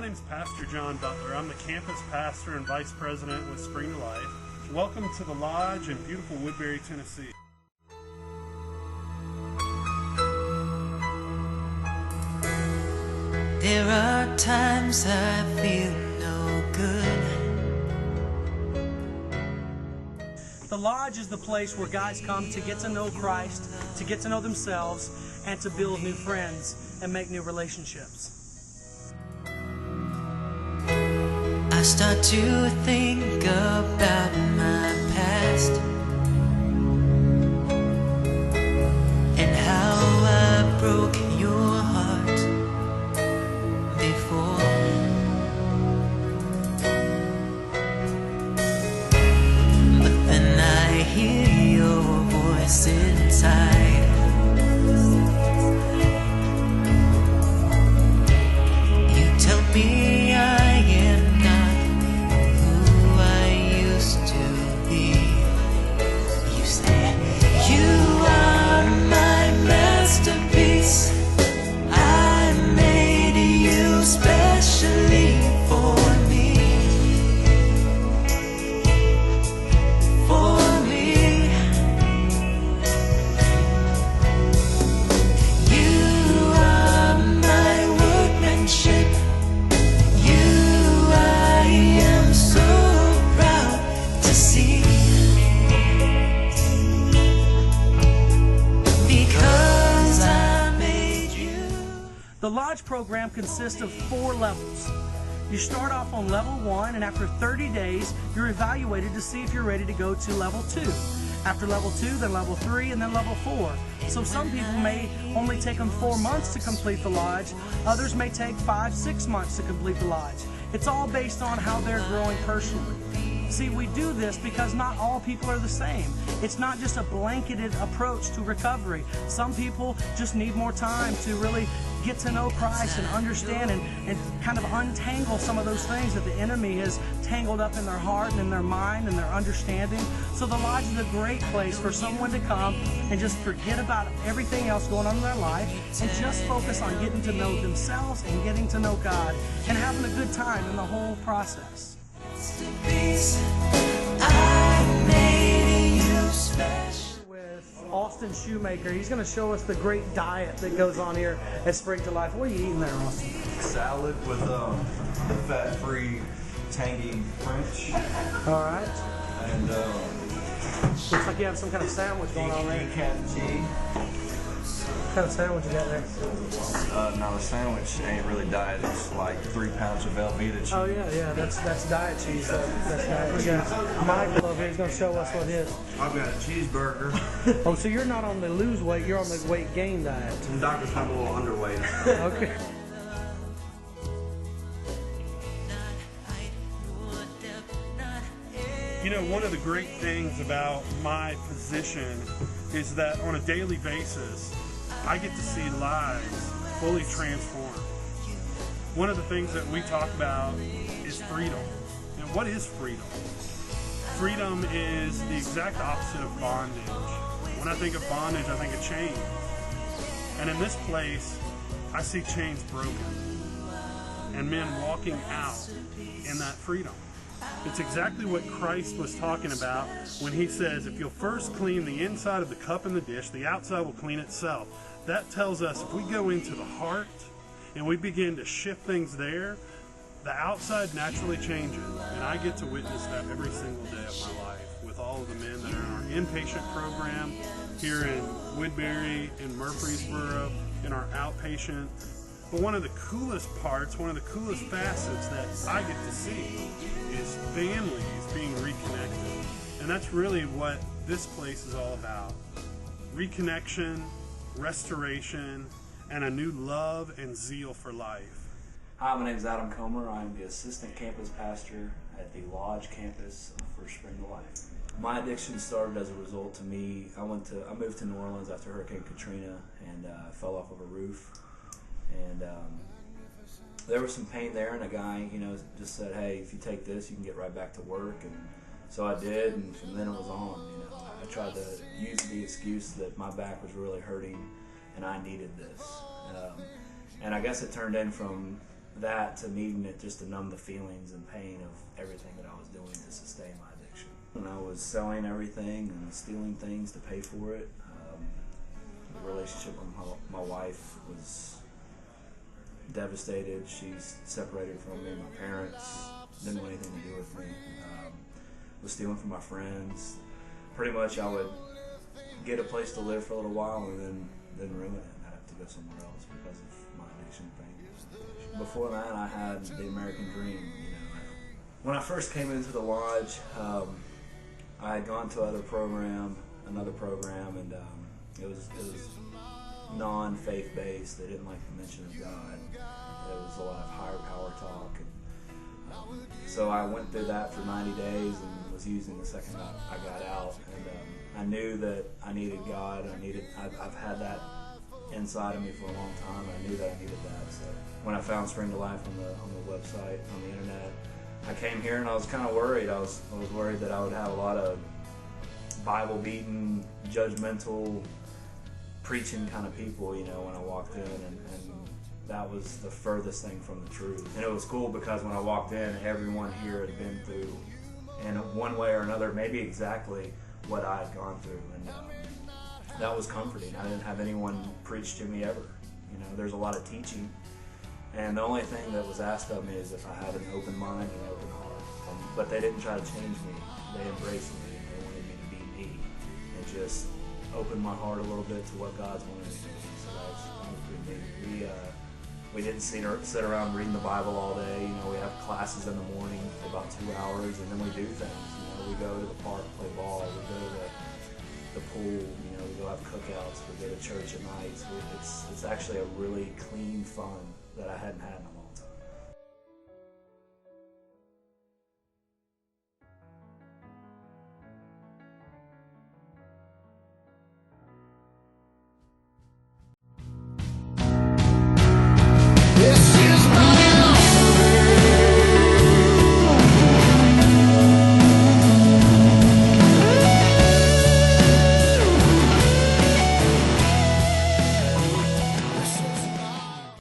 name's Pastor John Butler. I'm the campus pastor and vice president with Spring to Life. Welcome to the Lodge in beautiful Woodbury, Tennessee. There are times I feel no good. The Lodge is the place where guys come to get to know Christ, to get to know themselves, and to build new friends and make new relationships. I start to think about my past and how I broke your heart before. But then I hear your voice inside. You tell me I am not who I used to be. You say you are my masterpiece. I made you specially for me. For me. You are my workmanship. You I am so proud to see. Because I made you. The Lodge program consists of 4 levels. You start off on level 1, and after 30 days, you're evaluated to see if you're ready to go to level 2. After level 2, then level 3, and then level 4. So some people may only take them 4 months to complete the Lodge. Others may take 5-6 months to complete the Lodge. It's all based on how they're growing personally. See, we do this because not all people are the same. It's not just a blanketed approach to recovery. Some people just need more time to really get to know Christ and understand and kind of untangle some of those things that the enemy has tangled up in their heart and in their mind and their understanding. So the Lodge is a great place for someone to come and just forget about everything else going on in their life and just focus on getting to know themselves and getting to know God and having a good time in the whole process. I made you special. With Austin Shoemaker, he's going to show us the great diet that goes on here at Spring to Life. What are you eating there, Austin? Salad with the fat-free, tangy French, All right. and Looks like you have some kind of sandwich going on there. decaf tea. What kind of sandwich you got there? Now the sandwich ain't really diet. It's like 3 pounds of Velveeta cheese. Oh yeah, that's diet cheese. That's diet. We got Michael over here. He's going to show us what it is. I've got a cheeseburger. Oh, so you're not on the lose weight, you're on the weight gain diet. Some doctors have a little underweight. Okay. You know, one of the great things about my position is that on a daily basis, I get to see lives fully transformed. One of the things that we talk about is freedom. And what is freedom? Freedom is the exact opposite of bondage. When I think of bondage, I think of chains. And in this place, I see chains broken and men walking out in that freedom. It's exactly what Christ was talking about when he says, if you'll first clean the inside of the cup and the dish, the outside will clean itself. That tells us if we go into the heart and we begin to shift things there, the outside naturally changes. And I get to witness that every single day of my life with all of the men that are in our inpatient program here in Woodbury, in Murfreesboro, in our outpatient. But one of the coolest parts, one of the coolest facets that I get to see is families being reconnected. And that's really what this place is all about. Reconnection, restoration, and a new love and zeal for life. Hi, my name is Adam Comer. I'm the assistant campus pastor at the Lodge campus for Spring to Life. My addiction started as a result to me. I moved to New Orleans after Hurricane Katrina and fell off of a roof. And there was some pain there, and a guy, just said, "Hey, if you take this, you can get right back to work." And so I did, and from then it was on. I tried to use the excuse that my back was really hurting, and I needed this. And I guess it turned in from that to needing it just to numb the feelings and pain of everything that I was doing to sustain my addiction. And I was selling everything and stealing things to pay for it. The relationship with my wife was devastated. She's separated from me. My parents didn't want anything to do with me. Was stealing from my friends. Pretty much I would get a place to live for a little while and then ruin it. I'd have to go somewhere else because of my addiction thing. Before that, I had the American dream. When I first came into the lodge, I had gone to another program, and it was non-faith based. They didn't like the mention of God. There was a lot of higher power talk. So I went through that for 90 days and was using the second I got out. And I knew that I needed God. I've had that inside of me for a long time. I knew that I needed that. So when I found Spring to Life on the website, on the internet, I came here and I was kind of worried. I was worried that I would have a lot of Bible-beating, judgmental, preaching kind of people, when I walked in, and that was the furthest thing from the truth. And it was cool because when I walked in, everyone here had been through, in one way or another, maybe exactly what I had gone through, and that was comforting. I didn't have anyone preach to me ever. There's a lot of teaching, and the only thing that was asked of me is if I had an open mind and an open heart. But they didn't try to change me. They embraced me. They wanted me to be me, and just open my heart a little bit to what God's wanted me to do. So that's pretty neat. We didn't sit around reading the Bible all day. We have classes in the morning for about 2 hours, and then we do things. We go to the park, play ball. We go to the pool. We go have cookouts. We go to church at night. So it's actually a really clean fun that I hadn't had in a